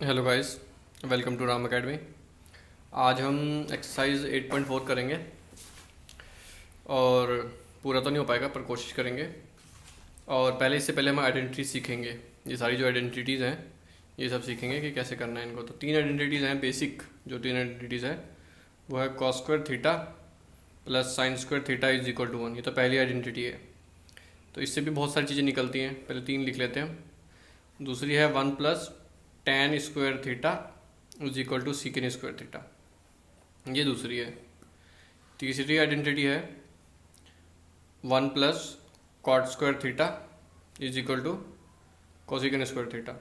Hello guys, welcome to Ram Academy. आज हम exercise 8.4 करेंगे और पूरा तो नहीं हो पाएगा पर कोशिश करेंगे। और इससे पहले हम आइडेंटिटी सीखेंगे। ये सारी जो आइडेंटिटीज़ हैं ये सब सीखेंगे कि कैसे करना है इनको। तो तीन आइडेंटिटीज़ हैं बेसिक, जो तीन आइडेंटिटीज़ है वो है cos square theta plus sine square theta is equal to 1। ये तो पहली आइडेंटिटी है। तो इससे भी बहुत सारी चीज़ें निकलती हैं, पहले तीन लिख लेते हैं। दूसरी है 1 plus tan square theta is equal to secant square theta, ये दूसरी है। तीसरी आइडेंटिटी है 1 plus cot square theta is equal to cosecant square theta.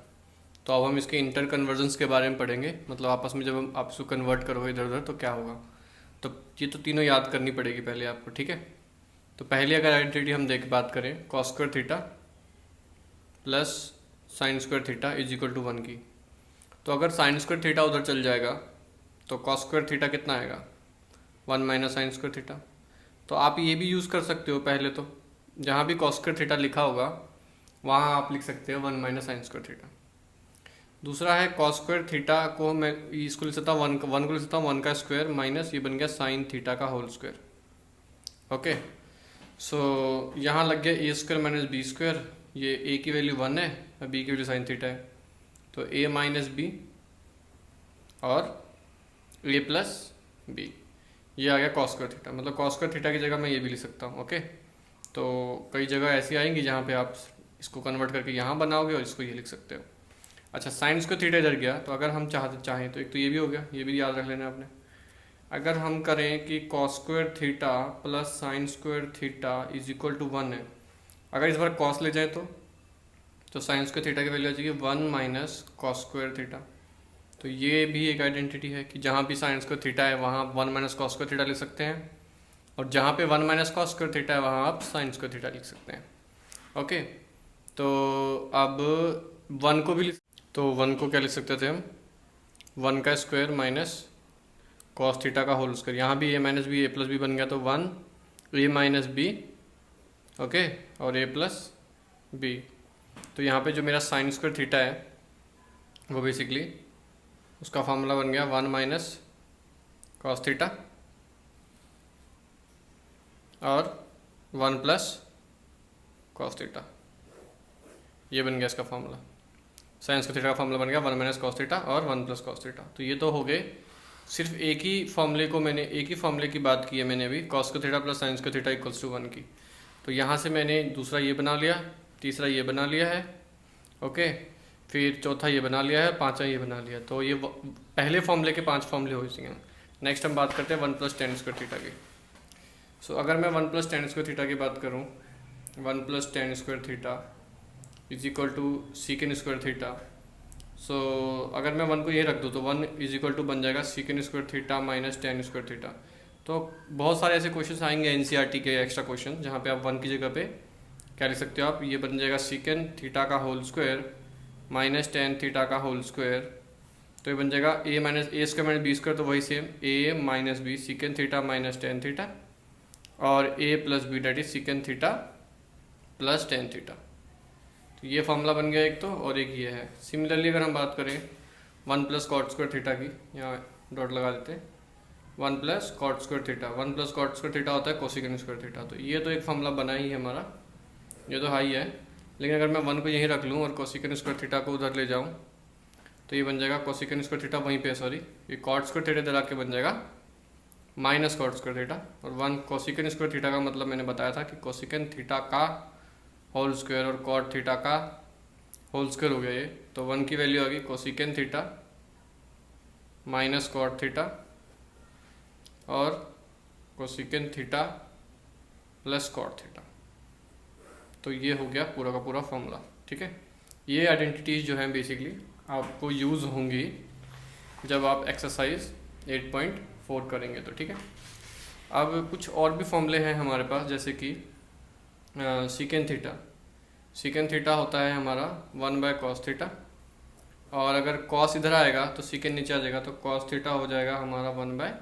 तो अब हम इसके इंटर कन्वर्जन्स के बारे में पढ़ेंगे, मतलब आपस में जब हम आप इसको कन्वर्ट करोगे इधर उधर तो क्या होगा। तो ये तो तीनों याद करनी पड़ेगी पहले आपको, ठीक है। तो पहले अगर आइडेंटिटी हम देख बात करें cos square theta plus sine square theta is equal to 1 की, तो अगर साइन स्क्वायर थीटा उधर चल जाएगा तो कॉस स्क्वायर थीटा कितना आएगा 1 माइनस साइन स्क्वायर थीटा। तो आप ये भी यूज़ कर सकते हो, पहले तो जहाँ भी कॉस स्क्वायर थीटा लिखा होगा वहाँ आप लिख सकते हो 1 माइनस साइन स्क्वायर थीटा। दूसरा है कॉस स्क्वायर थीटा को मैं इसको लिख सकता हूँ वन को लिख सकता हूँ 1 का स्क्वायर माइनस ये बन गया साइन थीटा का होल स्क्वायर। ओके, सो यहाँ लग गया ए स्क्वायर माइनस बी स्क्वायर। ये ए की वैल्यू 1 है और बी की वैल्यू साइन थीटा है, तो ए माइनस बी और ए प्लस बी, ये आ गया कॉस स्क्वायर थीटा। मतलब कॉस स्क्वायर थीटा की जगह मैं ये भी लिख सकता हूँ। ओके, तो कई जगह ऐसी आएंगी जहाँ पे आप इसको कन्वर्ट करके यहाँ बनाओगे और इसको ये लिख सकते हो। अच्छा, साइन स्क्वायर थीटा इधर गया, तो अगर हम चाहें तो एक तो ये भी हो गया, ये भी याद रख लेना आपने। अगर हम करें कि cos square theta plus sine square theta is equal to 1 है, अगर इस बार कॉस ले जाए तो साइन स्क्वायर थीटा की वैल्यू आ जाएगी 1 माइनस कॉस स्क्वायर थीटा। तो ये भी एक आइडेंटिटी है कि जहाँ भी साइन स्क्वायर थीटा है वहाँ 1 माइनस कॉस स्क्वायर थीटा लिख सकते हैं, और जहाँ पे 1 माइनस कॉस स्क्वायर थीटा है वहाँ आप साइन स्क्वायर थीटा लिख सकते हैं। ओके, तो अब 1 को भी तो 1 को क्या लिख सकते थे हम 1 का स्क्वायर माइनस कॉस थीटा का होल स्क्वायर। यहाँ भी ए माइनस बी ए प्लस बी बन गया, तो 1 ए माइनस बी, ओके, और ए प्लस बी। तो यहाँ पे जो मेरा साइन स्क्वायर थीटा है वो बेसिकली उसका फार्मूला बन गया 1 माइनस कॉस थीटा और 1 प्लस कॉस थीटा, ये बन गया इसका फार्मूला। साइन स्क्वायर थीटा का फार्मूला बन गया 1 माइनस कॉस थीटा और 1 प्लस कॉस थीटा। तो ये तो हो गए, सिर्फ एक ही फॉर्मूले की बात की है मैंने अभी, cos square theta plus sine square theta equals to 1 की। तो यहाँ से मैंने दूसरा ये बना लिया, तीसरा ये बना लिया है, ओके, फिर चौथा ये बना लिया है, पांचवा ये बना लिया। तो ये पहले फॉर्मूले के 5 फॉर्मूले हो चुके हैं। नेक्स्ट हम बात करते हैं 1 प्लस टेन स्क्वायर थीटा की। सो अगर मैं 1 प्लस टेन स्क्वायर थीटा की बात करूँ, 1 plus tan square theta is equal to secant square theta. So अगर मैं 1 को ये रख दूँ तो 1 इज इक्वल टू बन जाएगा secant square theta minus tan square theta. तो बहुत सारे ऐसे क्वेश्चन आएंगे एनसीईआरटी के एक्स्ट्रा क्वेश्चन जहाँ पे आप 1 की जगह पे क्या लिख सकते हो आप, ये बन जाएगा सीकेन थीटा का whole square minus tan theta का होल स्क्वायर। तो ये बन जाएगा a minus a square minus b square, तो वही same a minus b secant theta minus tan theta और a plus b that is secant theta plus tan theta. तो ये फॉर्मूला बन गया एक तो, और एक ये है। सिमिलरली अगर हम बात करें 1 प्लस कॉट स्क्वायर थीटा की, यहाँ डॉट लगा देते हैं, 1 plus cot square theta, 1 plus cot square theta होता है कोसिकन स्क्वायर थीटा। तो ये तो एक फॉर्मूला बना ही है हमारा, ये तो हाई है। लेकिन अगर मैं 1 को यहीं रख लूँ और कोसिकन स्क्वायर थीटा को उधर ले जाऊँ तो ये बन जाएगा कोसिकन स्क्वायर थीटा वहीं पे, सॉरी, ये कॉट स्क्वायर थीटा इधर आके बन जाएगा माइनस कॉट स्क्वायर थीटा, और 1 कोसिकन स्क्वायर थीटा का मतलब मैंने बताया था कि कोसिकन थीटा का होल स्क्वायर और कॉट थीटा का होल स्क्वायर हो गया ये। तो 1 की वैल्यू आ गई cosecant theta minus cot theta और cosecant theta plus cot theta. तो ये हो गया पूरा का पूरा फॉर्मूला, ठीक है। ये आइडेंटिटीज जो हैं बेसिकली आपको यूज़ होंगी जब आप एक्सरसाइज 8.4 करेंगे, तो ठीक है। अब कुछ और भी फॉर्मूले हैं हमारे पास, जैसे कि सीकेन थीटा होता है हमारा 1 बाय कॉस थीटा, और अगर कॉस इधर आएगा तो सीकेन नीचे आ जाएगा, तो कॉस थीटा हो जाएगा हमारा 1 बाय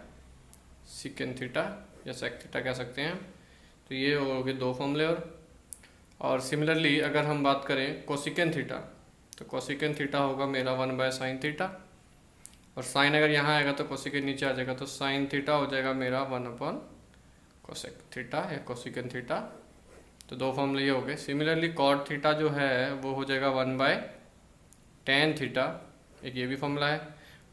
सीकेन थीटा या सेक थीटा कह सकते हैं। तो ये हो गए 2 फॉर्मूले। और सिमिलरली अगर हम बात करें कोसिकन थीटा, तो कोसिकेंट थीटा होगा मेरा 1/sin थीटा, और साइन अगर यहाँ आएगा तो कोसिकेंट नीचे आ जाएगा, तो साइन थीटा हो जाएगा मेरा 1/कोसेक थीटा या कोसिकेंट थीटा। तो दो फॉर्मूले ये हो गए। सिमिलरली कॉट थीटा जो है वो हो जाएगा 1/tan थीटा, एक ये भी फॉर्मूला है।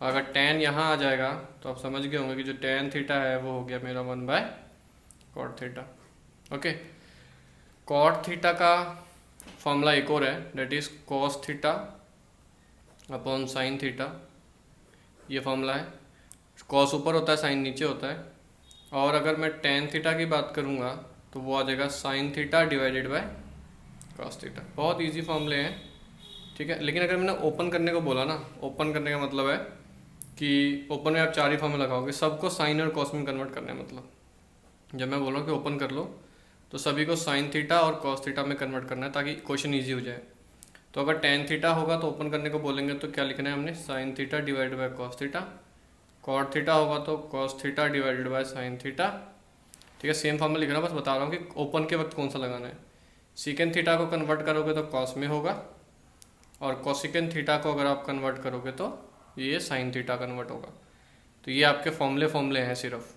और अगर tan यहाँ आ जाएगा तो आप समझ गए होंगे कि जो tan थीटा है वो हो गया मेरा 1/कॉट थीटा। ओके, कॉट थीटा का फॉर्मूला एक और है, that is cos theta upon sine theta. ये फॉर्मूला है, कॉस ऊपर होता है साइन नीचे होता है। और अगर मैं tan थीटा की बात करूँगा तो वो आ जाएगा sign theta divided by cos theta. बहुत इजी फॉर्मूले हैं, ठीक है। लेकिन अगर मैंने ओपन करने को बोला ना, ओपन करने का मतलब है कि ओपन में आप 4 ही फॉर्मूला लगाओगे, सबको साइन और कॉस में कन्वर्ट करना है। मतलब जब मैं बोल रहा हूँ कि ओपन कर लो तो सभी को साइन थीटा और कॉस थीटा में कन्वर्ट करना है ताकि क्वेश्चन ईजी हो जाए। तो अगर tan थीटा होगा तो ओपन करने को बोलेंगे तो क्या लिखना है हमने, sine theta divided by cos theta. Cot theta होगा तो cos theta divided by sine theta, ठीक है। सेम फॉर्मूला लिखना, बस बता रहा हूँ कि ओपन के वक्त कौन सा लगाना है। सीकेंट थीटा को कन्वर्ट करोगे तो कॉस में होगा, और कोसिकेंट थीटा को अगर आप कन्वर्ट करोगे तो ये साइन थीटा कन्वर्ट होगा। तो ये आपके फॉर्मूले हैं सिर्फ,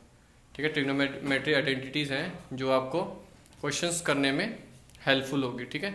ठीक है। ट्रिग्नोमेट्री आइडेंटिटीज़ हैं जो आपको क्वेश्चंस करने में हेल्पफुल होगी, ठीक है।